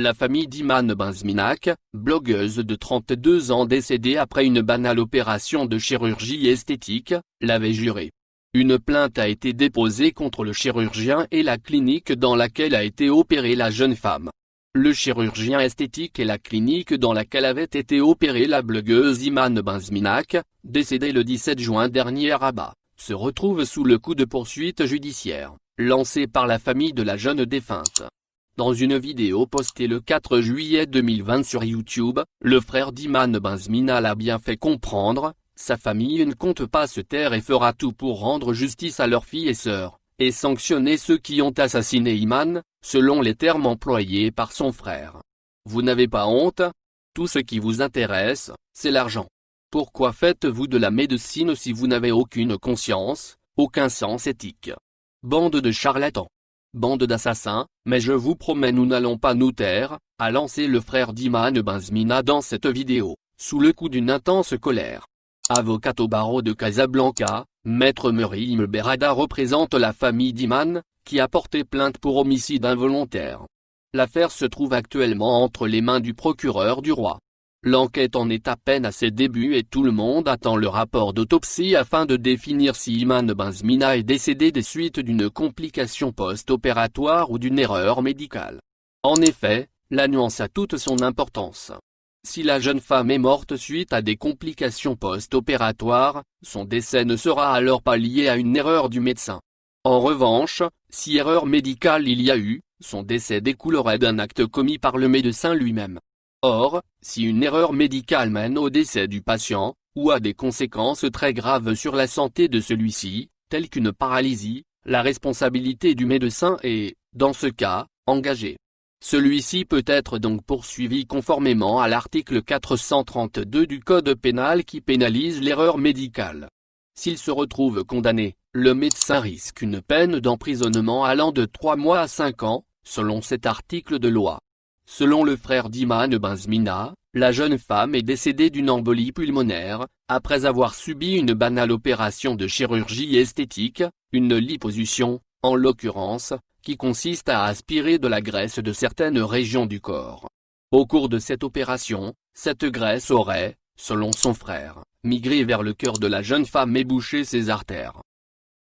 La famille d'Iman Benzminac, blogueuse de 32 ans décédée après une banale opération de chirurgie esthétique, l'avait juré. Une plainte a été déposée contre le chirurgien et la clinique dans laquelle a été opérée la jeune femme. Le chirurgien esthétique et la clinique dans laquelle avait été opérée la blogueuse Iman Benzminac, décédée le 17 juin dernier à Rabat, se retrouvent sous le coup de poursuites judiciaires, lancées par la famille de la jeune défunte. Dans une vidéo postée le 4 juillet 2020 sur YouTube, le frère d'Iman Benzminac l'a bien fait comprendre, sa famille ne compte pas se taire et fera tout pour rendre justice à leurs filles et sœurs, et sanctionner ceux qui ont assassiné Iman, selon les termes employés par son frère. Vous n'avez pas honte? Tout ce qui vous intéresse, c'est l'argent. Pourquoi faites-vous de la médecine si vous n'avez aucune conscience, aucun sens éthique? Bande de charlatans. Bande d'assassins, mais je vous promets nous n'allons pas nous taire, a lancé le frère d'Iman Benzminac dans cette vidéo, sous le coup d'une intense colère. Avocate au barreau de Casablanca, Maître Merim Berada représente la famille d'Iman, qui a porté plainte pour homicide involontaire. L'affaire se trouve actuellement entre les mains du procureur du roi. L'enquête en est à peine à ses débuts et tout le monde attend le rapport d'autopsie afin de définir si Iman Benzminac est décédé des suites d'une complication post-opératoire ou d'une erreur médicale. En effet, la nuance a toute son importance. Si la jeune femme est morte suite à des complications post-opératoires, son décès ne sera alors pas lié à une erreur du médecin. En revanche, si erreur médicale il y a eu, son décès découlerait d'un acte commis par le médecin lui-même. Or, si une erreur médicale mène au décès du patient, ou a des conséquences très graves sur la santé de celui-ci, telles qu'une paralysie, la responsabilité du médecin est, dans ce cas, engagée. Celui-ci peut être donc poursuivi conformément à l'article 432 du Code pénal qui pénalise l'erreur médicale. S'il se retrouve condamné, le médecin risque une peine d'emprisonnement allant de 3 mois à 5 ans, selon cet article de loi. Selon le frère d'Iman Benzminac, la jeune femme est décédée d'une embolie pulmonaire, après avoir subi une banale opération de chirurgie esthétique, une liposuction, en l'occurrence, qui consiste à aspirer de la graisse de certaines régions du corps. Au cours de cette opération, cette graisse aurait, selon son frère, migré vers le cœur de la jeune femme et bouché ses artères.